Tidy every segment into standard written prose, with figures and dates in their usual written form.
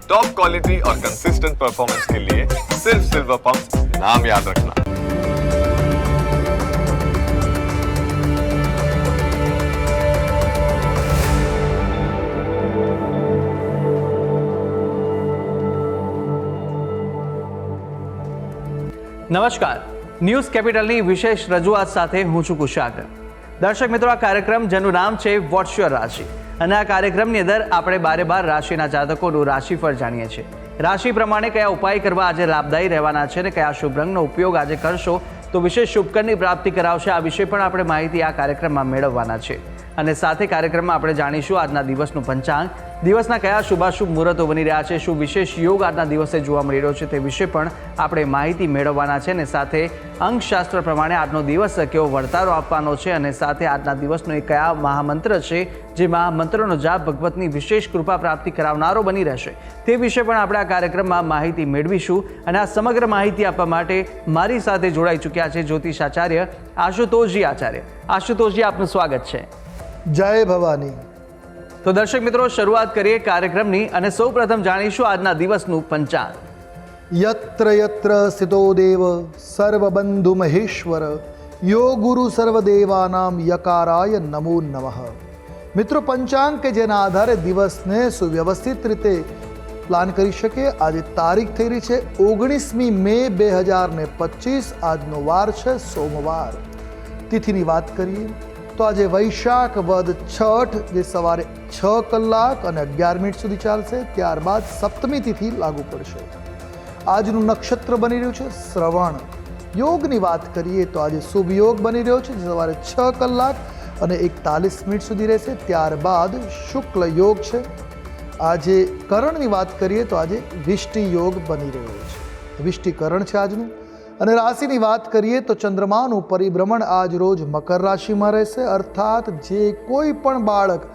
Top quality और consistent performance के लिए सिर्फ सिल्वर पंप नाम याद रखना। નમસ્કાર, ન્યૂઝ કેપિટલની વિશેષ રજૂઆત સાથે હું છું કુશાગ્ર. દર્શક મિત્રો, આ કાર્યક્રમ જેનું નામ છે વોટ્સ યોર રાશિ, અને આ કાર્યક્રમની અંદર આપણે 12 રાશિના જાતકોનું રાશિફળ જાણીએ છીએ. રાશિ પ્રમાણે કયા ઉપાય કરવા આજે લાભદાયી રહેવાના છે અને કયા શુભ રંગનો ઉપયોગ આજે કરશો તો વિશેષ શુભકરની પ્રાપ્તિ કરાવશે, આ વિશે પણ આપણે માહિતી આ કાર્યક્રમમાં મેળવવાના છે. અને સાથે કાર્યક્રમમાં આપણે જાણીશું આજના દિવસનું પંચાંગ, દિવસના કયા શુભાશુભ મુહૂર્તો બની રહ્યા છે, શું વિશેષ યોગ આજના દિવસે જોવા મળી રહ્યો છે તે વિશે પણ આપણે માહિતી મેળવવાના છે. અને સાથે અંકશાસ્ત્ર પ્રમાણે આજનો દિવસ કેવો વર્તારો આપવાનો છે અને સાથે આજના દિવસનો એ કયા મહામંત્ર છે જે મહામંત્રનો જાપ ભગવતની વિશેષ કૃપા પ્રાપ્તિ કરાવનારો બની રહેશે તે વિશે પણ આપણે આ કાર્યક્રમમાં માહિતી મેળવીશું. અને આ સમગ્ર માહિતી આપવા માટે મારી સાથે જોડાઈ ચૂક્યા છે જ્યોતિષાચાર્ય આશુતોષજી આચાર્ય. આશુતોષજી, આપનું સ્વાગત છે. જય ભવાની. તો દર્શક મિત્રો, શરૂઆત કરીએ કાર્યક્રમની અને સૌ પ્રથમ જાણીશું આજના દિવસનું પંચાંગ. યત્ર યત્ર સ્થિતો દેવ સર્વબંધુ મહેશ્વર યો ગુરુ સર્વદેવાનામ યકારાય નમો નમઃ. મિત્રો, પંચાંગ કે જેના આધારે દિવસને સુવ્યવસ્થિત રીતે પ્લાન કરી શકે. આજે તારીખ થઈ રહી છે 19મી મે 2025. આજનો વાર છે સોમવાર. તિથિની વાત કરીએ તો આજે વૈશાખ વદ છઠ, જે સવારે 6 કલાક અને 11 મિનિટ સુધી ચાલશે. ત્યારબાદ સપ્તમી તિથિ લાગુ પડશે. આજનું નક્ષત્ર બની રહ્યું છે શ્રવણ. યોગની વાત કરીએ તો આજે શુભ યોગ બની રહ્યો છે, જે સવારે 6 કલાક અને 41 મિનિટ સુધી રહેશે. ત્યારબાદ શુક્લ યોગ છે. આજે કરણની વાત કરીએ તો આજે વિષ્ટિ યોગ બની રહ્યો છે. વિષ્ટિકરણ છે આજનું. અને રાશિની વાત કરીએ તો ચંદ્રમાનું પરિભ્રમણ આજ રોજ મકર રાશિમાં રહેશે. અર્થાત જે કોઈ પણ બાળક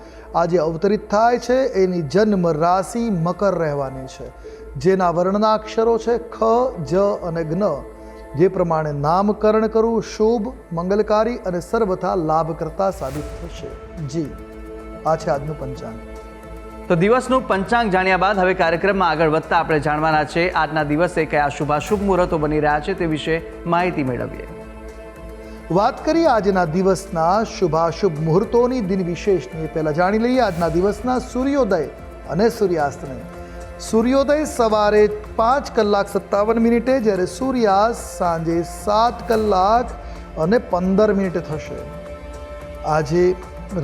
આજે અવતરિત થાય છે એની જન્મ રાશિ મકર રહેવાની છે. જેના વર્ણના અક્ષરો છે ખ, જ અને જ્ઞ. જે પ્રમાણે નામકરણ કરવું શુભ, મંગલકારી અને સર્વથા લાભકર્તા સાબિત થશે. જી, આ છે આજનું પંચાંગ. તો દિવસનું પંચાંગ જાણ્યા બાદ હવે કાર્યક્રમમાં આગળ વધતા આપણે જાણવાના છે આજના દિવસે કયા શુભાશુભ મુહૂર્તો બની રહ્યા છે તે વિશે માહિતી મેળવીએ. વાત કરીએ આજના દિવસના શુભાશુભ મુહૂર્તોની, દિન વિશેષની. પહેલા જાણી લઈએ આજના દિવસના સૂર્યોદય અને સૂર્યાસ્તને. સૂર્યોદય સવારે 5 કલાક 57 મિનિટે, જ્યારે સૂર્યાસ્ત સાંજે 7 કલાક અને 15 મિનિટે થશે. આજે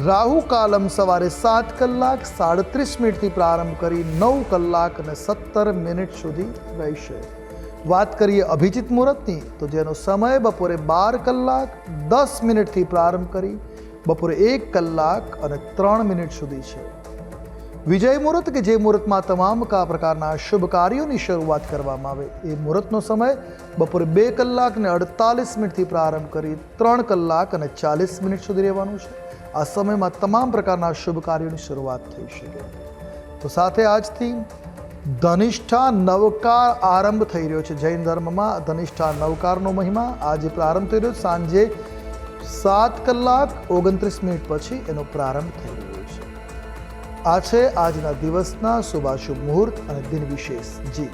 રાહુ કાલમ સવારે 7 કલાક 37 મિનિટથી પ્રારંભ કરી 9 કલાક અને 17 મિનિટ સુધી રહેશે. વાત કરીએ અભિજીત મુહૂર્તની, તો જેનો સમય બપોરે 12 કલાક 10 મિનિટથી પ્રારંભ કરી બપોરે 1 કલાક અને 3 મિનિટ સુધી છે. વિજય મુહૂર્ત, કે જે મુહૂર્તમાં તમામ પ્રકારના શુભ કાર્યોની શરૂઆત કરવામાં આવે, એ મુહૂર્તનો સમય બપોરે 2 કલાક અને 48 મિનિટથી પ્રારંભ કરી 3 કલાક અને 40 મિનિટ સુધી રહેવાનું છે. આ સમયમાં તમામ પ્રકારના શુભ કાર્યોની શરૂઆત થઈ શકે. તો સાથે આજથી ધનિષ્ઠા નવકાર આરંભ થઈ રહ્યો છે. જૈન ધર્મમાં ધનિષ્ઠા નવકારનો મહિમા આજે પ્રારંભ થઈ રહ્યો છે. સાંજે 7 કલાક 29 મિનિટ પછી એનો પ્રારંભ થઈ રહ્યો છે. આ છે આજના દિવસના શુભાશુભ મુહૂર્ત અને દિન વિશેષ. જી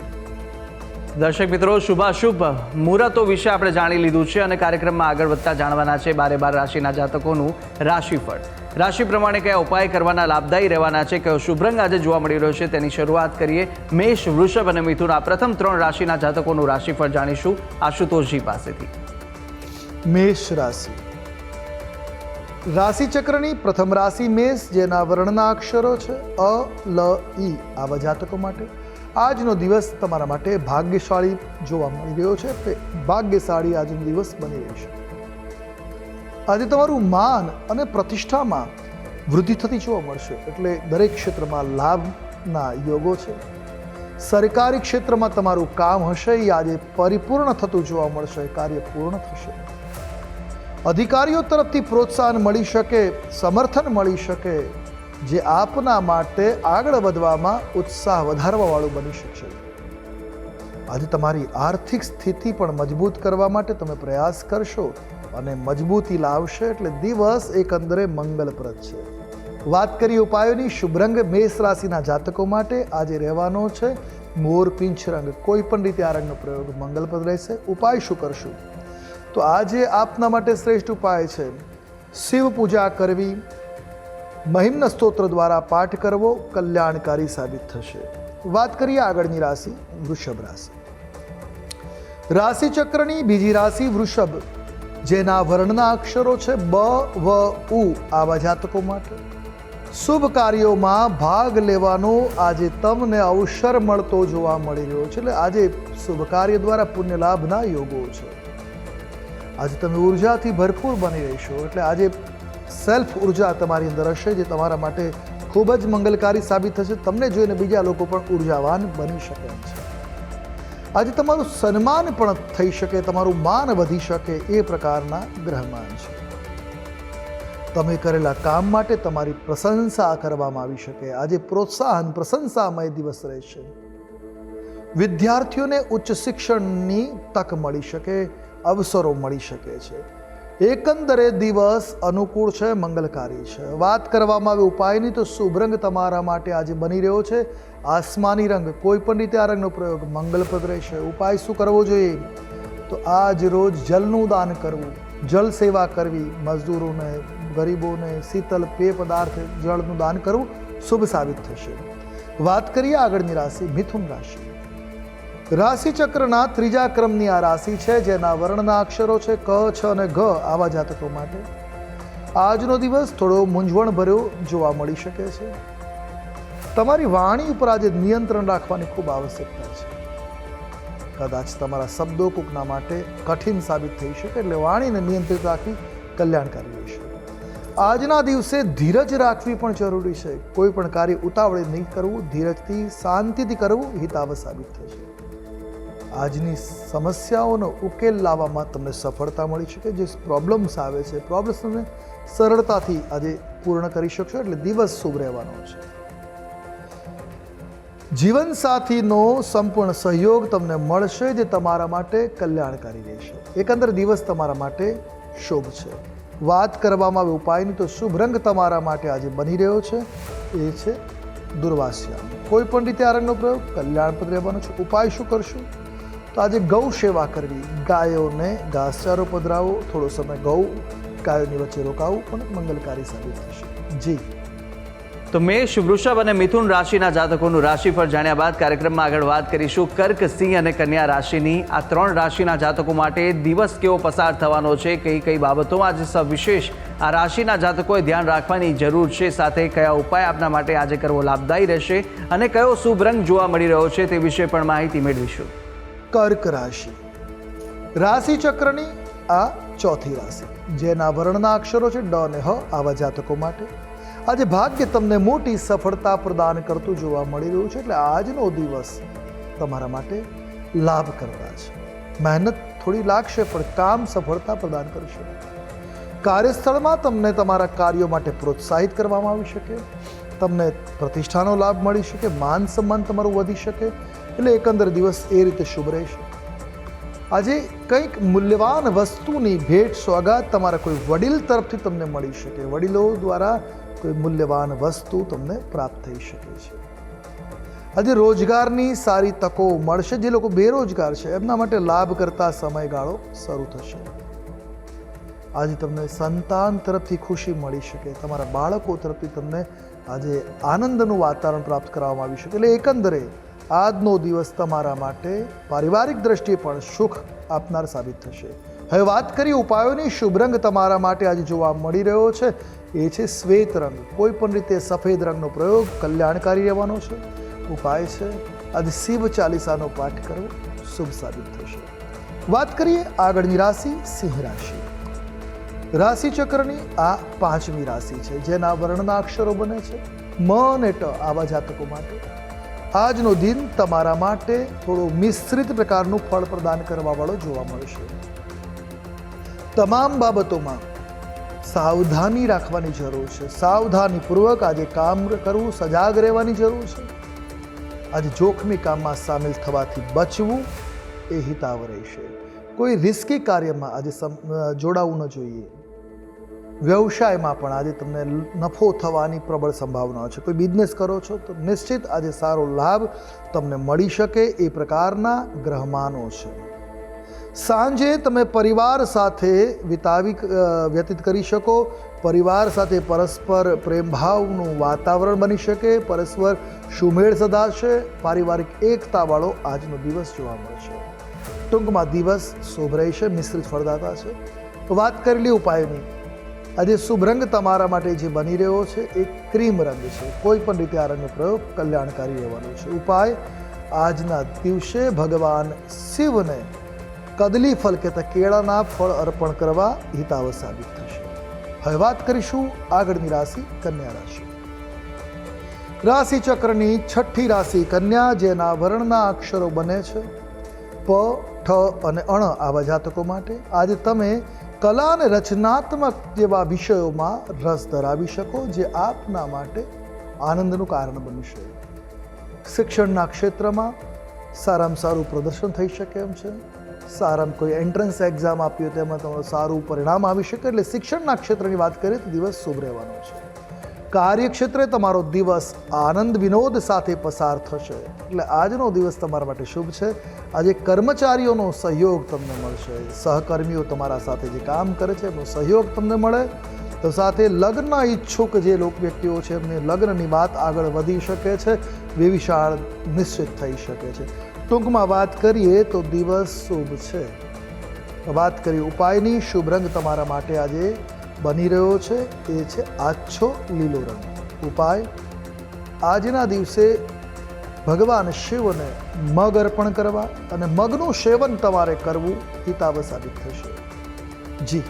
દર્શક મિત્રો, શુભાશુભ મુહૂર્તો વિશે આપણે જાણી લીધું છે અને કાર્યક્રમમાં આગળ વધતા જાણવાના છે 12 રાશિના જાતકોનું રાશિફળ. રાશિ પ્રમાણે કયા ઉપાય કરવાના લાભદાયી રહેવાના છે, કયો શુભ રંગ આજે જોવા મળી રહ્યો છે તેની શરૂઆત કરીએ. મેષ, વૃષભ અને મિથુન, આ પ્રથમ 3 રાશિના જાતકોનું રાશિફળ જાણીશું આશુતોષજી પાસેથી. મેષ રાશિ. રાશિચક્રની પ્રથમ રાશિ મેષ, જેના વર્ણના અક્ષરો છે અ, લ, ઈ. આવા જાતકો માટે આજનો દિવસ તમારા માટે ભાગ્યશાળી જોવા મળી રહ્યો છે. ભાગ્યશાળી આજનો દિવસ બની રહેશે. આજે તમારું માન અને પ્રતિષ્ઠામાં વૃદ્ધિ થતી જોવા મળશે. એટલે દરેક ક્ષેત્રમાં લાભના યોગો છે. સરકારી ક્ષેત્રમાં તમારું કામ હશે એ આજે પરિપૂર્ણ થતું જોવા મળશે. કાર્ય પૂર્ણ થશે. અધિકારીઓ તરફથી પ્રોત્સાહન મળી શકે, સમર્થન મળી શકે, જે આપના માટે આગળ વધવામાં ઉત્સાહ વધારવાવાળું બની શકશે. આજે તમારી આર્થિક સ્થિતિ પણ મજબૂત કરવા માટે તમે પ્રયાસ કરશો અને મજબૂતી લાવશે. એટલે દિવસ એકંદરે મંગલપ્રદ છે. વાત કરીએ ઉપાયોની. શુભ રંગ મેષ રાશિના જાતકો માટે આજે રહેવાનો છે મોરપીંછ રંગ. કોઈ પણ રીતે આ રંગનો પ્રયોગ મંગલપ્રદ રહેશે. ઉપાય શું કરશું? તો આજે આપના માટે શ્રેષ્ઠ ઉપાય છે શિવ પૂજા કરવી, મહિમ્ન સ્તોત્ર દ્વારા પાઠ કરવો, કલ્યાણકારી સાબિત થશે. વાત કરીએ આગળની રાશિ વૃષભ રાશિ. રાશિ ચક્રની બીજી રાશિ વૃષભ, જેના વર્ણના અક્ષરો છે બ, વ, ઉ. આવા જાતકો માટે શુભ કાર્યોમાં ભાગ લેવાનો આજે તમને અવસર મળતો જોવા મળી રહ્યો છે. એટલે આજે શુભ કાર્ય દ્વારા પુણ્ય લાભના યોગો છે. આજે તમે ઉર્જાથી ભરપૂર બની રહેશો. એટલે આજે સેલ્ફ ઉર્જા તમારી અંદર હશે, જે તમારા માટે ખૂબ જ મંગલકારી સાબિત થશે. તમને જોઈને બીજા લોકો પણ ઉર્જાવાન બની શકે એમ છે. આજે તમારું સન્માન પણ થઈ શકે, તમારું માન વધી શકે એ પ્રકારના ગ્રહમાન છે. તમે કરેલા કામ માટે તમારી પ્રશંસા કરવામાં આવી શકે. આજે પ્રોત્સાહન પ્રશંસામય દિવસ રહેશે. વિદ્યાર્થીઓને ઉચ્ચ શિક્ષણની તક મળી શકે, અવસરો મળી શકે છે. એકંદરે દિવસ અનુકૂળ છે, મંગલકારી છે. વાત કરવામાં આવે ઉપાયની તો શુભ રંગ તમારા માટે આજે બની રહ્યો છે આસમાની રંગ. કોઈ પણ રીતે આ રંગનો પ્રયોગ મંગલપ્રદ રહેશે. ઉપાય શું કરવો જોઈએ? તો આજ રોજ જલનું દાન કરવું, જલ સેવા કરવી, મજદૂરોને, ગરીબોને શીતલ પેય પદાર્થ જળનું દાન કરવું શુભ સાબિત થશે. વાત કરીએ આગળની રાશિ મિથુન રાશિ. રાશિ ચક્રના ત્રીજા ક્રમની આ રાશિ છે, જેના વર્ણના અક્ષરો છે ક, છ અને ઘ. આવા જાતકો માટે આજનો દિવસ થોડો મૂંઝવણ ભર્યો જોવા મળી શકે છે. તમારી વાણી ઉપર આજે નિયંત્રણ રાખવાની ખૂબ આવશ્યકતા છે. કદાચ તમારા શબ્દો કોકના માટે કઠિન સાબિત થઈ શકે, એટલે વાણીને નિયંત્રિત રાખવી કલ્યાણકારી રહેશે. આજના દિવસે ધીરજ રાખવી પણ જરૂરી છે. કોઈ પણ કાર્ય ઉતાવળે નહીં કરવું, ધીરજથી શાંતિથી કરવું હિતાવહ સાબિત થશે. આજની સમસ્યાઓનો ઉકેલ લાવવામાં તમને સફળતા મળી શકે. જે પ્રોબ્લેમ્સ આવે છે, પ્રોબ્લેમ્સને સરળતાથી આજે પૂર્ણ કરી શકશો. એટલે દિવસ શુભ રહેવાનો છે. જીવનસાથીનો સંપૂર્ણ સહયોગ તમને મળશે, જે તમારા માટે કલ્યાણકારી રહેશે. એકંદર દિવસ તમારા માટે શુભ છે. વાત કરવામાં આવે ઉપાયની તો શુભ રંગ તમારા માટે આજે બની રહ્યો છે એ છે દુર્વાસ્યા. કોઈ પણ રીતે આ રંગનો પ્રયોગ કલ્યાણપ્રદ રહેવાનો છે. ઉપાય શું કરશું? તો આજે ગૌ સેવા કરવી, ગાયોને ઘાસચારો પધરાવો, થોડો સમય ગાયોની વચ્ચે રોકાવું પણ મંગલકારી સાબિત થશે. જી તો મેષ, વૃષભ અને મિથુન રાશિના જાતકોનું રાશિફળ જાણ્યા બાદ કાર્યક્રમમાં આગળ વાત કરીશું કર્ક, સિંહ અને કન્યા રાશિની. આ ત્રણ રાશિના જાતકો માટે દિવસ કેવો પસાર થવાનો છે, કઈ કઈ બાબતોમાં આજે સવિશેષ આ રાશિના જાતકોએ ધ્યાન રાખવાની જરૂર છે, સાથે કયા ઉપાય આપના માટે આજે કરવો લાભદાયી રહેશે અને કયો શુભ રંગ જોવા મળી રહ્યો છે તે વિશે પણ માહિતી મેળવીશું. કર્ક રાશિ. રાશિ ચક્રની આ ચોથી રાશિ, જેના વર્ણના અક્ષરો છે ડ અને હ. આવા જાતકો માટે આજે ભાગ્ય તમને મોટી સફળતા પ્રદાન કરતું જોવા મળી રહ્યું છે. એટલે આજનો દિવસ તમારા માટે લાભ કરતા છે. મહેનત થોડી લાગશે પણ કામ સફળતા પ્રદાન કરશે. કાર્યસ્થળમાં તમને તમારા કાર્યો માટે પ્રોત્સાહિત કરવામાં આવી શકે, તમને પ્રતિષ્ઠાનો લાભ મળી શકે, માન સન્માન તમારું વધી શકે. એટલે એકંદર દિવસ એ રીતે શુભ રહેશે. આજે કંઈક મૂલ્યવાન વસ્તુની ભેટ સોગાદ તમારા કોઈ વડીલ તરફથી તમને મળી શકે. વડીલો દ્વારા કોઈ મૂલ્યવાન વસ્તુ તમને પ્રાપ્ત થઈ શકે છે. આજે રોજગારની સારી તકો મળશે. જે લોકો બેરોજગાર છે એમના માટે લાભ કરતા સમયગાળો શરૂ થશે. આજે તમને સંતાન તરફથી ખુશી મળી શકે, તમારા બાળકો તરફથી તમને આજે આનંદનું વાતાવરણ પ્રાપ્ત કરવામાં આવી શકે. એટલે એકંદરે આજનો દિવસ તમારા માટે પારિવારિક દ્રષ્ટિએ પણ સુખ આપનાર સાબિત થશે. હવે વાત કરીએ ઉપાયોની. શુભ રંગ તમારા માટે આજે જોવા મળી રહ્યો છે એ છે શ્વેત રંગ. કોઈ પણ રીતે સફેદ રંગનો પ્રયોગ કલ્યાણકારી રહેવાનો છે. ઉપાય છે આજે શિવ ચાલીસાનો પાઠ કરવો શુભ સાબિત થશે. વાત કરીએ આગળની રાશિ સિંહ રાશિ. રાશિ ચક્રની આ પાંચમી રાશિ છે, જેના વર્ણના અક્ષરો બને છે મ અને ટ. આવા જાતકો માટે આજનો દિન તમારા માટે થોડો મિશ્રિત પ્રકારનું ફળ પ્રદાન કરવા વાળો જોવા મળશે. તમામ બાબતોમાં સાવધાની રાખવાની જરૂર છે. સાવધાનીપૂર્વક આજે કામ કરવું, સજાગ રહેવાની જરૂર છે. આજે જોખમી કામમાં સામેલ થવાથી બચવું એ હિતાવ રહેશે. કોઈ રિસ્કી કાર્યમાં આજે જોડાવું ન જોઈએ. વ્યવસાયમાં પણ આજે તમને નફો થવાની પ્રબળ સંભાવના છે. કોઈ બિઝનેસ કરો છો તો નિશ્ચિત આજે સારો લાભ તમને મળી શકે એ પ્રકારના ગ્રહમાનો છે. સાંજે તમે પરિવાર સાથે વ્યતીત કરી શકો. પરિવાર સાથે પરસ્પર પ્રેમભાવનું વાતાવરણ બની શકે. પરસ્પર સુમેળ સધાશે. પારિવારિક એકતાવાળો આજનો દિવસ જોવા મળશે. ટૂંકમાં દિવસ શુભ રહેશે, મિશ્રિત ફળદાતા છે. તો વાત કરેલી ઉપાયની, આજે શુભ રંગ તમારા માટે જે બની રહ્યો છે એ ક્રીમ રંગ છે. કોઈ પણ રીતે આ રંગનો પ્રયોગ કલ્યાણકારી રહેવાનો છે. ઉપાય, આજના દિવસે ભગવાન શિવને કદલી ફળ કહેતા કેળાના ફળ અર્પણ કરવા હિતાવ સાબિત થશે. હવે વાત કરીશું આગળની રાશિ કન્યા રાશિ. રાશિ ચક્રની છઠ્ઠી રાશિ કન્યા, જેના વર્ણના અક્ષરો બને છે પ, ઠ અને અણ. આવા જાતકો માટે આજે તમે કલા અને રચનાત્મક જેવા વિષયોમાં રસ ધરાવી શકો, જે આપના માટે આનંદનું કારણ બનશે. શિક્ષણના ક્ષેત્રમાં સારામાં સારું પ્રદર્શન થઈ શકે એમ છે. સારામાં કોઈ એન્ટ્રન્સ એક્ઝામ આપી હોય તેમાં તમારું સારું પરિણામ આવી શકે. એટલે શિક્ષણના ક્ષેત્રની વાત કરીએ તો દિવસ શુભ રહેવાનો છે. કાર્યક્ષેત્રે તમારો દિવસ આનંદ વિનોદ સાથે પસાર થશે. એટલે આજનો દિવસ તમારા માટે શુભ છે. આજે કર્મચારીઓનો સહયોગ તમને મળશે. સહકર્મીઓ તમારા સાથે જે કામ કરે છે એમનો સહયોગ તમને મળે. તો સાથે લગ્ન ઈચ્છુક જે લોક વ્યક્તિઓ છે એમને લગ્નની વાત આગળ વધી શકે છે. વિશાળ નિશ્ચિત થઈ શકે છે. ટૂંકમાં વાત કરીએ તો દિવસ શુભ છે. વાત કરીએ ઉપાયની, શુભ રંગ તમારા માટે આજે બની રહ્યો છે એ છે આછો લીલો રંગ. ઉપાય, આજના દિવસે ભગવાન શિવને મગ અર્પણ કરવા અને મગનું સેવન તમારે કરવું હિતાવ સાબિત થશે. જી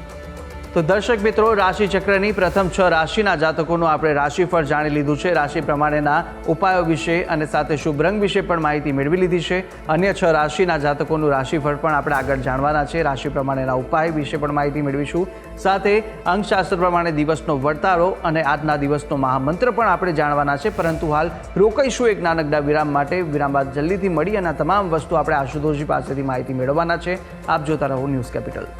તો દર્શક મિત્રો, રાશિ ચક્રની પ્રથમ 6 રાશિના જાતકોનું આપણે રાશિફળ જાણી લીધું છે. રાશિ પ્રમાણેના ઉપાયો વિશે અને સાથે શુભ રંગ વિશે પણ માહિતી મેળવી લીધી છે. અન્ય 6 રાશિના જાતકોનું રાશિફળ પણ આપણે આગળ જાણવાના છે. રાશિ પ્રમાણેના ઉપાય વિશે પણ માહિતી મેળવીશું. સાથે અંકશાસ્ત્ર પ્રમાણે દિવસનો વર્તારો અને આજના દિવસનો મહામંત્ર પણ આપણે જાણવાના છે. પરંતુ હાલ રોકાઈશું એક નાનકડા વિરામ માટે. વિરામ બાદ જલ્દીથી મળી અને તમામ વસ્તુ આપણે આશુતોષજી પાસેથી માહિતી મેળવવાના છે. આપ જોતા રહો ન્યૂઝ કેપિટલ.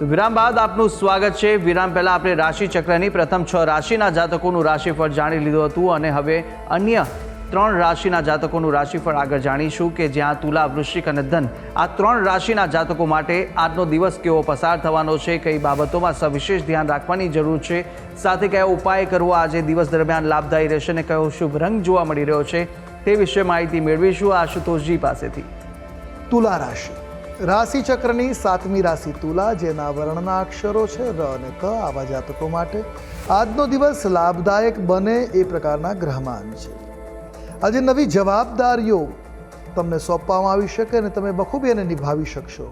વિરામ બાદ આપનું સ્વાગત છે. વિરામ પહેલા આપણે રાશિ ચક્રની પ્રથમ 6 રાશિના જાતકોનું રાશિફળ જાણી લીધું હતું અને હવે અન્ય 3 રાશિના જાતકોનું રાશિફળ આગળ જાણીશું કે જ્યાં તુલા, વૃશ્ચિક અને ધન આ 3 રાશિના જાતકો માટે આજનો દિવસ કેવો પસાર થવાનો છે, કઈ બાબતોમાં સવિશેષ ધ્યાન રાખવાની જરૂર છે, સાથે કયો ઉપાય કરવો આજે દિવસ દરમિયાન લાભદાયી રહેશે અને કયો શુભ રંગ જોવા મળી રહ્યો છે તે વિશે માહિતી મેળવીશું આશુતોષજી પાસેથી. તુલા રાશિ, રાશિ ચક્રની 7મી રાશિ તુલા, જેના વર્ણના અક્ષરો છે ર અને ક. આવા જાતકો માટે આજનો દિવસ લાભદાયક બને એ પ્રકારના ગ્રહમાન છે. આજે નવી જવાબદારીઓ તમને સોંપવામાં આવી શકે અને તમે બખૂબી એને નિભાવી શકશો.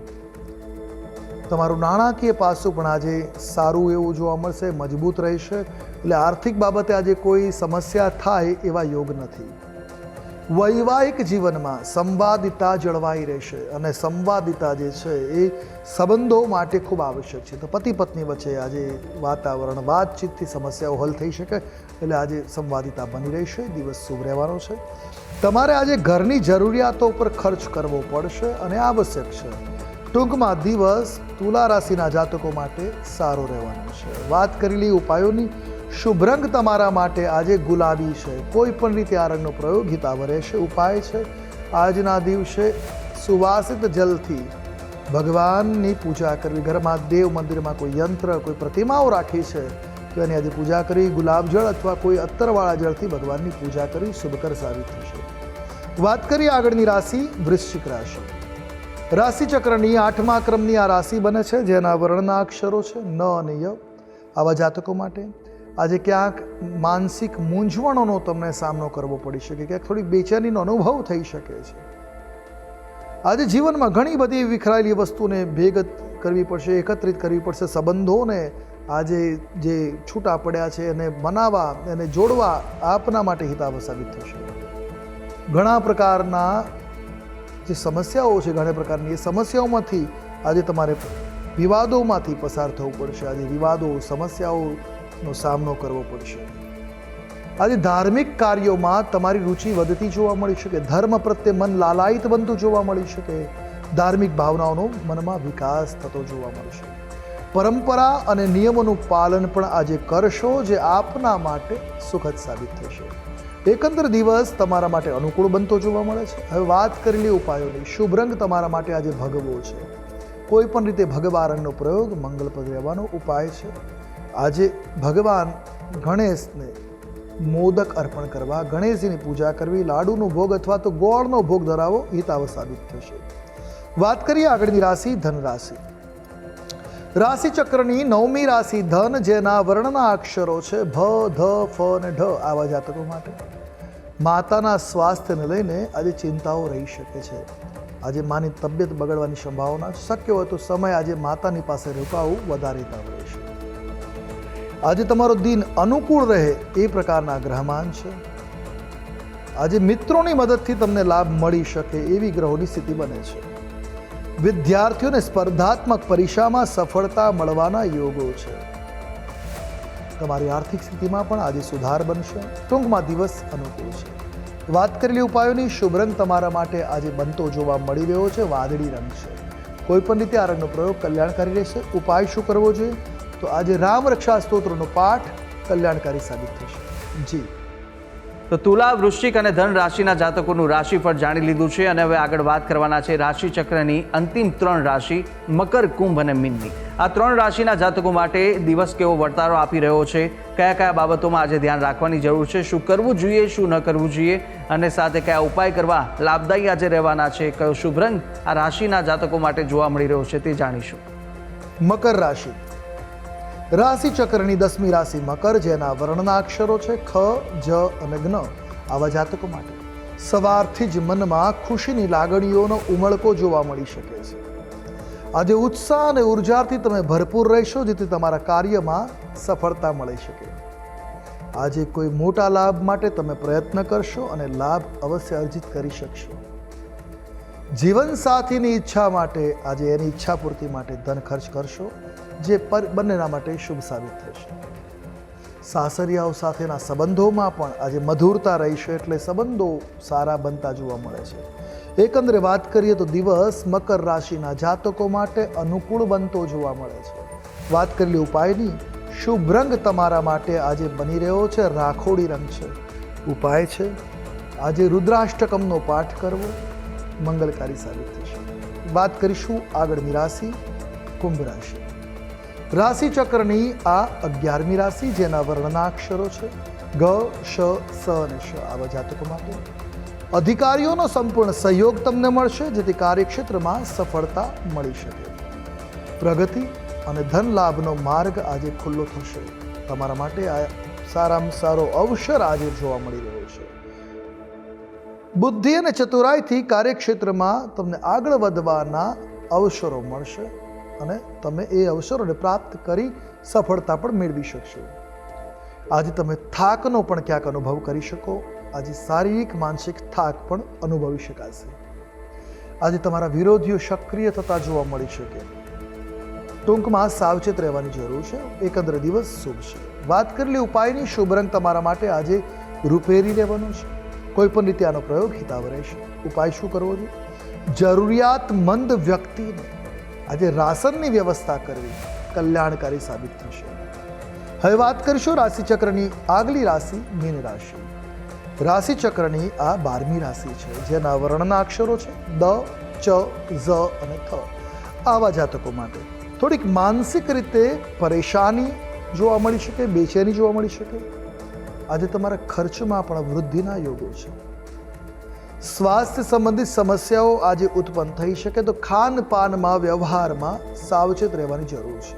તમારું નાણાકીય પાસું પણ આજે સારું એવું જોવા મળશે, મજબૂત રહેશે. એટલે આર્થિક બાબતે આજે કોઈ સમસ્યા થાય એવા યોગ નથી. વૈવાહિક જીવનમાં સંવાદિતા જળવાઈ રહેશે અને સંવાદિતા જે છે એ સંબંધો માટે ખૂબ આવશ્યક છે. તો પતિ પત્ની વચ્ચે આજે વાતાવરણ વાતચીતથી સમસ્યાઓ હલ થઈ શકે. એટલે આજે સંવાદિતા બની રહેશે. દિવસ શુભ રહેવાનો છે. તમારે આજે ઘરની જરૂરિયાતો પર ખર્ચ કરવો પડશે અને આવશ્યક છે. ટૂંકમાં દિવસ તુલા રાશિના જાતકો માટે સારો રહેવાનો છે. વાત કરેલી ઉપાયોની, શુભ રંગ તમારા માટે આજે ગુલાબી છે. કોઈ પણ રીતે આ રંગનો પ્રયોગ હિતાવ રહેશે. ઉપાય છે આજના દિવસે સુવાસિત જલથી ભગવાનની પૂજા કરવી. ઘરમાં દેવ મંદિરમાં કોઈ યંત્ર, કોઈ પ્રતિમાઓ રાખી છે તો એની આજે પૂજા કરી. ગુલાબજળ અથવા કોઈ અત્તરવાળા જળથી ભગવાનની પૂજા કરી શુભકર સાબિત થશે. વાત કરીએ આગળની રાશિ વૃશ્ચિક રાશિ. રાશિ ચક્રની 8મા ક્રમની આ રાશિ બને છે જેના વર્ણના અક્ષરો છે ન અને ય. આવા જાતકો માટે આજે ક્યાંક માનસિક મૂંઝવણોનો તમને સામનો કરવો પડી શકે, ક્યાંક થોડી બેચેનીનો અનુભવ થઈ શકે છે. આજે જીવનમાં ઘણી બધી વિખરાયેલી વસ્તુને ભેગત કરવી પડશે, એકત્રિત કરવી પડશે. સંબંધોને આજે જે છૂટા પડ્યા છે એને બનાવવા, એને જોડવા આપના માટે હિતાવ સાબિત થશે. ઘણા પ્રકારના જે સમસ્યાઓ છે, ઘણા પ્રકારની એ સમસ્યાઓમાંથી આજે તમારે વિવાદોમાંથી પસાર થવું પડશે. આજે વિવાદો, સમસ્યાઓ નો સામનો કરવો પડશે. આજે ધાર્મિક કાર્યોમાં તમારી રુચિ વધતી જોવા મળી શકે. ધર્મ પ્રત્યે મન લાલાયિત બનતું જોવા મળી શકે. ધાર્મિક ભાવનાઓનો મનમાં વિકાસ થતો જોવા મળશે. પરંપરા અને નિયમોનું પાલન પણ આજે કરશો, જે આપના માટે સુખદ સાબિત થશે. એકંદર દિવસ તમારા માટે અનુકૂળ બનતો જોવા મળે છે. હવે વાત કરેલી ઉપાયોની. શુભ રંગ તમારા માટે આજે ભગવો છે. કોઈ પણ રીતે ભગવા રંગનો પ્રયોગ મંગલપ્રદ રહેવાનો ઉપાય છે. આજે ભગવાન ગણેશને મોદક અર્પણ કરવા, ગણેશજીની પૂજા કરવી, લાડુનો ભોગ અથવા તો ગોળનો ભોગ ધરાવો હિતાવ સાબિત થશે. વાત કરીએ આગળની રાશિ, ધન રાશિ. રાશિ ચક્રની 9મી રાશિ ધન, જેના વર્ણના અક્ષરો છે ભ, ધ, ફ અને ઢ. આવા જાતકો માટે માતાના સ્વાસ્થ્યને લઈને આજે ચિંતાઓ રહી શકે છે. આજે માની તબિયત બગડવાની સંભાવના છે. શક્ય હોય તો સમય આજે માતાની પાસે રોકાવું વધારે હિતાવ રહેશે. આજે તમારો દિન અનુકૂળ રહે એ પ્રકારના ગ્રહમાન છે. આજે મિત્રોની મદદથી તમને લાભ મળી શકે એવી ગ્રહોની સ્થિતિ બને છે. વિદ્યાર્થીઓને સ્પર્ધાત્મક પરીક્ષામાં સફળતા મળવાના યોગો છે. તમારી આર્થિક સ્થિતિમાં પણ આજે સુધાર બનશે. ટૂંકમાં દિવસ અનુકૂળ છે. વાત કરેલી ઉપાયોની. શુભ રંગ તમારા માટે આજે બનતો જોવા મળી રહ્યો છે વાદળી રંગ છે. કોઈ પણ રીતે આ રંગનો પ્રયોગ કલ્યાણકારી રહેશે. ઉપાય શું કરવો જોઈએ? તો આજે રામ રક્ષા સ્તોત્રનો પાઠ કલ્યાણકારી સાબિત થશે. જી. તો તુલા, વૃશ્ચિક અને ધન રાશિના જાતકોનું રાશિફળ જાણી લીધું છે અને હવે આગળ વાત કરવાના છે રાશિ ચક્રની અંતિમ 3 રાશિ મકર, કુંભ અને મીનની. આ 3 રાશિના જાતકો માટે દિવસ કેવો વર્તારો આપી રહ્યો છે, કયા કયા બાબતોમાં આજે ધ્યાન રાખવાની જરૂર છે, શું કરવું જોઈએ, શું ન કરવું જોઈએ અને સાથે કયા ઉપાય કરવા લાભદાયી આજે રહેવાના છે, કયો શુભ રંગ આ રાશિના જાતકો માટે જોવા મળી રહ્યો છે તે જાણીશું. મકર રાશિ. રાશિ ચક્રની 10મી રાશિ મકર, જેના વર્ણના અક્ષરો છે ખ, જ અને જ્ઞ. આવા જાતકો માટે સવારથી જ મનમાં ખુશીની લાગણીઓનો ઉમળકો જોવા મળી શકે છે. આજે ઉત્સાહ અને ઉર્જાથી તમે ભરપૂર રહેશો, જેથી તમારા કાર્યમાં સફળતા મળી શકે. આજે કોઈ મોટા લાભ માટે તમે પ્રયત્ન કરશો અને લાભ અવશ્ય અર્જિત કરી શકશો. જીવનસાથીની ઈચ્છા માટે આજે એની ઈચ્છા પૂર્તિ માટે ધન ખર્ચ કરશો, જે બંનેના માટે શુભ સાબિત થશે. સાસરિયાઓ સાથેના સંબંધોમાં પણ આજે મધુરતા રહેશે, એટલે સંબંધો સારા બનતા જોવા મળે છે. એકંદરે વાત કરીએ તો દિવસ મકર રાશિના જાતકો માટે અનુકૂળ બનતો જોવા મળે છે. વાત કરેલી ઉપાયની. શુભ રંગ તમારા માટે આજે બની રહ્યો છે રાખોડી રંગ છે. ઉપાય છે આજે રુદ્રાષ્ટકમનો પાઠ કરવો મંગલકારી સાબિત થશે. વાત કરીશું આગળની રાશિ, કુંભ રાશિ. રાશિ ચક્રની આ 11મી રાશિ, જેના વર્ણના અક્ષરો છે ગ, શ, સ અને શ. આવા જાતકો માટે અધિકારીઓનો સંપૂર્ણ સહયોગ તમને મળશે, જેથી કાર્યક્ષેત્રમાં સફળતા મળી શકે. પ્રગતિ અને ધન લાભનો માર્ગ આજે ખુલ્લો થશે. તમારા માટે આ સારામાં સારો અવસર આજે જોવા મળી રહ્યો છે. બુદ્ધિ અને ચતુરાઈથી કાર્યક્ષેત્રમાં તમને આગળ વધવાના અવસરો મળશે અને તમે એ અવસરોને પ્રાપ્ત કરી સફળતા પણ મેળવી શકશો. આજે તમે થાકનો પણ ક્યાંક અનુભવ કરી શકો. આજે શારીરિક માનસિક થાક પણ અનુભવી શકાશે. આજે તમારા વિરોધીઓ સક્રિય થતા જોવા મળી શકે. ટૂંકમાં સાવચેત રહેવાની જરૂર છે. એકંદરે દિવસ શુભ છે. વાત કરેલી ઉપાયની. શુભ રંગ તમારા માટે આજે રૂપેરી રહેવાનો છે. કોઈ પણ રીતે આનો પ્રયોગ હિતાવ રહેશે. ઉપાય શું કરવો જોઈએ? જરૂરિયાતમંદ વ્યક્તિને આજે રાશનની વ્યવસ્થા કરવી કલ્યાણકારી સાબિત થશે. હવે વાત કરીશું રાશિચક્રની આગલી રાશિ, મીન રાશિ. રાશિચક્રની આ 12મી રાશિ છે, જેના વર્ણના અક્ષરો છે દ, ચ, ઝ અને થ. આવા જાતકો માટે થોડીક માનસિક રીતે પરેશાની જોવા મળી શકે, બેચેની જોવા મળી શકે. આજે તમારા ખર્ચમાં પણ વૃદ્ધિના યોગો છે. સ્વાસ્થ્ય સંબંધિત સમસ્યાઓ આજે ઉત્પન્ન થઈ શકે, તો ખાનપાનમાં વ્યવહારમાં સાવચેત રહેવાની જરૂર છે.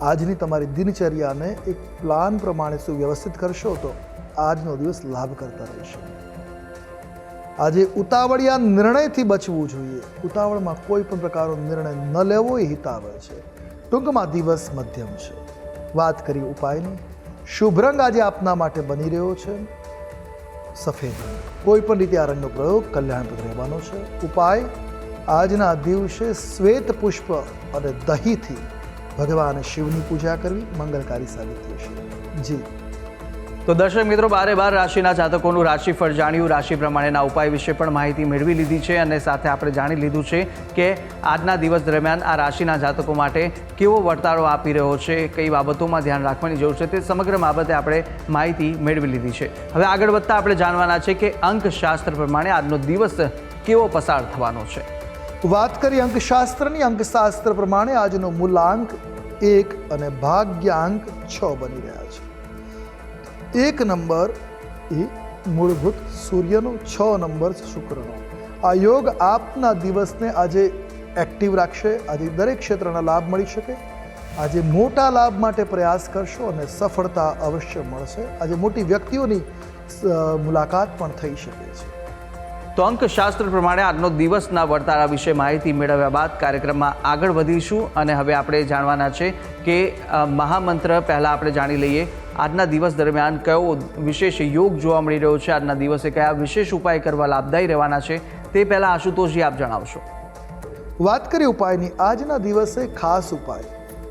આજની તમારી દિનચર્યાને એક પ્લાન પ્રમાણે સુવ્યવસ્થિત કરશો તો આજનો દિવસ લાભ કરતા રહેશે. આજે ઉતાવળિયા નિર્ણયથી બચવું જોઈએ. ઉતાવળમાં કોઈ પણ પ્રકારનો નિર્ણય ન લેવો એ હિતાવહ છે. ટૂંકમાં દિવસ મધ્યમ છે. વાત કરી ઉપાયની. શુભ રંગ આજે આપના માટે બની રહ્યો છે સફેદ રંગ. કોઈ પણ રીતે આ રંગનો પ્રયોગ કલ્યાણપ્રદ રહેવાનો છે. ઉપાય આજના દિવસે શ્વેત પુષ્પ અને દહીંથી ભગવાન શિવની પૂજા કરવી મંગલકારી સાબિત થશે। જી તો દર્શક મિત્રો, બારે બાર રાશિના જાતકોનું રાશિફળ જાણ્યું, રાશિ પ્રમાણેના ઉપાય વિશે પણ માહિતી મેળવી લીધી છે અને સાથે આપણે જાણી લીધું છે કે આજના દિવસ દરમિયાન આ રાશિના જાતકો માટે કેવો વર્તારો આપી રહ્યો છે, કઈ બાબતોમાં ધ્યાન રાખવાની જરૂર છે, તે સમગ્ર બાબતે આપણે માહિતી મેળવી લીધી છે। હવે આગળ વધતા આપણે જાણવાના છે કે અંકશાસ્ત્ર પ્રમાણે આજનો દિવસ કેવો પસાર થવાનો છે। વાત કરીએ અંકશાસ્ત્રની, અંકશાસ્ત્ર પ્રમાણે આજનો મૂલાંક 1 અને ભાગ્યાંક 6 બની રહ્યા છે। 1 નંબર એ મૂળભૂત સૂર્યનો, 6 નંબર શુક્રનો। આ યોગ આપના દિવસને આજે એક્ટિવ રાખશે, આજે દરેક ક્ષેત્રના લાભ મળી શકે, આજે મોટા લાભ માટે પ્રયાસ કરશો અને સફળતા અવશ્ય મળશે। આજે મોટી વ્યક્તિઓની મુલાકાત પણ થઈ શકે છે। તો અંકશાસ્ત્ર પ્રમાણે આજનો દિવસના વર્તારા વિશે માહિતી મેળવ્યા બાદ કાર્યક્રમમાં આગળ વધીશું અને હવે આપણે જાણવાના છે કે મહામંત્ર પહેલાં આપણે જાણી લઈએ। આજના દિવસ દરમિયાન કયો વિશેષ યોગ જોવા મળી રહ્યો છે, આજના દિવસે કયા વિશેષ ઉપાય કરવા લાભદાયી રહેવાના છે, તે પહેલાં આશુતોષજી આપ જણાવશો। વાત કરીએ ઉપાયની, આજના દિવસે ખાસ ઉપાય,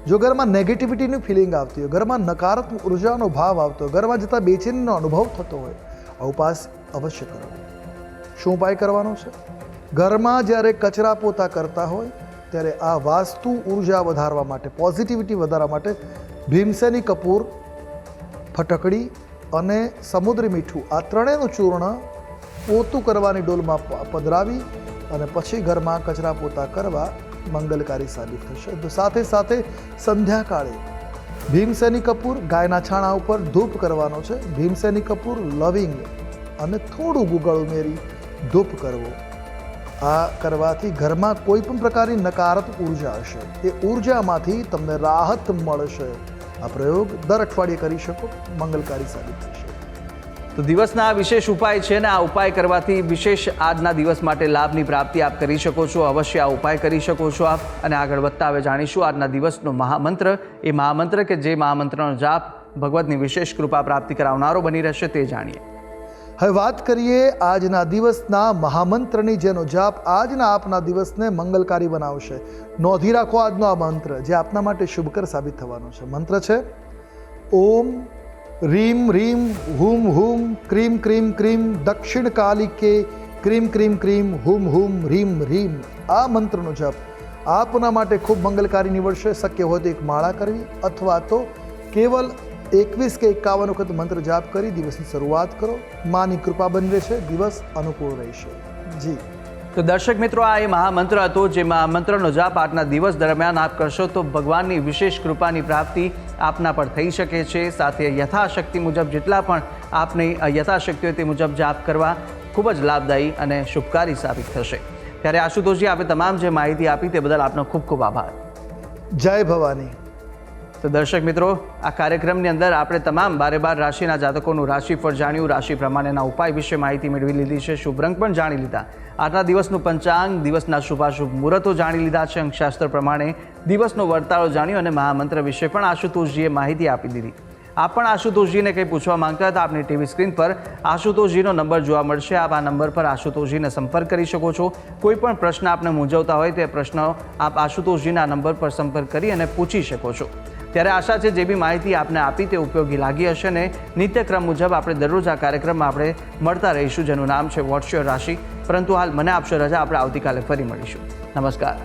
જો ઘરમાં નેગેટિવિટીની ફિલિંગ આવતી હોય, ઘરમાં નકારાત્મક ઉર્જાનો ભાવ આવતો હોય, ઘરમાં જતાં બેચેનીનો અનુભવ થતો હોય, આ ઉપાસ અવશ્ય કરો। શું ઉપાય કરવાનો છે? ઘરમાં જ્યારે કચરા પોતા કરતા હોય ત્યારે આ વાસ્તુ ઉર્જા વધારવા માટે, પોઝિટિવિટી વધારવા માટે ભીમસેની કપૂર, ફટકડી અને સમુદ્રી મીઠું, આ ત્રણેયનું ચૂર્ણ પોતું કરવાની ડોલમાં પધરાવી અને પછી ઘરમાં કચરા પોતા કરવા મંગલકારી સાબિત થશે। તો સાથે સાથે સંધ્યાકાળે ભીમસેની કપૂર, ગાયના છાણા ઉપર ધૂપ કરવાનો છે। ભીમસેની કપૂર, લવિંગ અને થોડું ગુગળ ઉમેરી ધૂપ કરવો। આ કરવાથી ઘરમાં કોઈ પણ પ્રકારની નકારાત્મક ઉર્જા હશે, એ ઉર્જામાંથી તમને રાહત મળશે। આ પ્રયોગ દર અઠવાડિયે કરી શકો, મંગલકારી સાબિત થશે। તો દિવસના આ વિશેષ ઉપાય છે ને આ ઉપાય કરવાથી વિશેષ આજના દિવસ માટે લાભની પ્રાપ્તિ આપ કરી શકો છો। અવશ્ય આ ઉપાય કરી શકો છો આપ। અને આગળ વધતા હવે જાણીશું આજના દિવસનો મહામંત્ર, એ મહામંત્ર કે જે મહામંત્રનો જાપ ભગવતની વિશેષ કૃપા પ્રાપ્તિ કરાવનારો બની રહેશે તે જાણીએ। હવે વાત કરીએ આજના દિવસના મહામંત્રની, જેનો જાપ આજના આપના દિવસને મંગલકારી બનાવશે। નોંધી રાખો આજનો આ મંત્ર જે આપના માટે શુભકર સાબિત થવાનો છે। મંત્ર છે ઓમ રીમ રીમ હુમ હુમ ક્રીમ ક્રીમ ક્રીમ દક્ષિણ કાલિકે ક્રીમ ક્રીમ ક્રીમ હુમ હુમ રીમ રીમ। આ મંત્રનો જપ આપના માટે ખૂબ મંગલકારી નીવડશે। શક્ય હોય તો એક માળા કરવી અથવા તો કેવલ 21 કે 51 વખત મંત્ર જાપ કરી દિવસની શરૂઆત કરો। માની કૃપા બની રહેશે, દિવસ અનુકૂળ રહેશે। જી તો દર્શક મિત્રો, આ એ મહામંત્ર હતો જે મહામંત્રનો જાપ આજના દિવસ દરમિયાન આપ કરશો તો ભગવાનની વિશેષ કૃપાની પ્રાપ્તિ આપના પર થઈ શકે છે। સાથે યથાશક્તિ મુજબ જેટલા પણ આપની યથાશક્તિ હોય તે મુજબ જાપ કરવા ખૂબ જ લાભદાયી અને શુભકારી સાબિત થશે। ત્યારે આશુતોષજી, આપે તમામ જે માહિતી આપી તે બદલ આપનો ખૂબ ખૂબ આભાર। જય ભવાની। તો દર્શક મિત્રો, આ કાર્યક્રમની અંદર આપણે તમામ બારે બાર રાશિના જાતકોનું રાશિફળ જાણ્યું, રાશિ પ્રમાણેના ઉપાય વિશે માહિતી મેળવી લીધી છે, શુભ રંગ પણ જાણી લીધા, આજના દિવસનું પંચાંગ, દિવસના શુભાશુભ મુહૂર્તો જાણી લીધા છે, અંકશાસ્ત્ર પ્રમાણે દિવસનો વર્તારો જાણ્યો અને મહામંત્ર વિશે પણ આશુતોષજીએ માહિતી આપી દીધી। આપ પણ આશુતોષજીને કંઈ પૂછવા માંગતા હતા, આપની ટીવી સ્ક્રીન પર આશુતોષજીનો નંબર જોવા મળશે। આપ આ નંબર પર આશુતોષજીને સંપર્ક કરી શકો છો। કોઈ પણ પ્રશ્ન આપને મૂંઝવતા હોય તે પ્રશ્નો આપ આશુતોષજીના નંબર પર સંપર્ક કરી અને પૂછી શકો છો। ત્યારે આશા છે જે બી માહિતી આપને આપી તે ઉપયોગી લાગી હશે ને નિત્યક્રમ મુજબ આપણે દરરોજ આ કાર્યક્રમમાં આપણે મળતા રહીશું, જેનું નામ છે વોટ્સ યોર રાશિ। પરંતુ હાલ મને આપશો રજા, આપણે આવતીકાલે ફરી મળીશું। નમસ્કાર।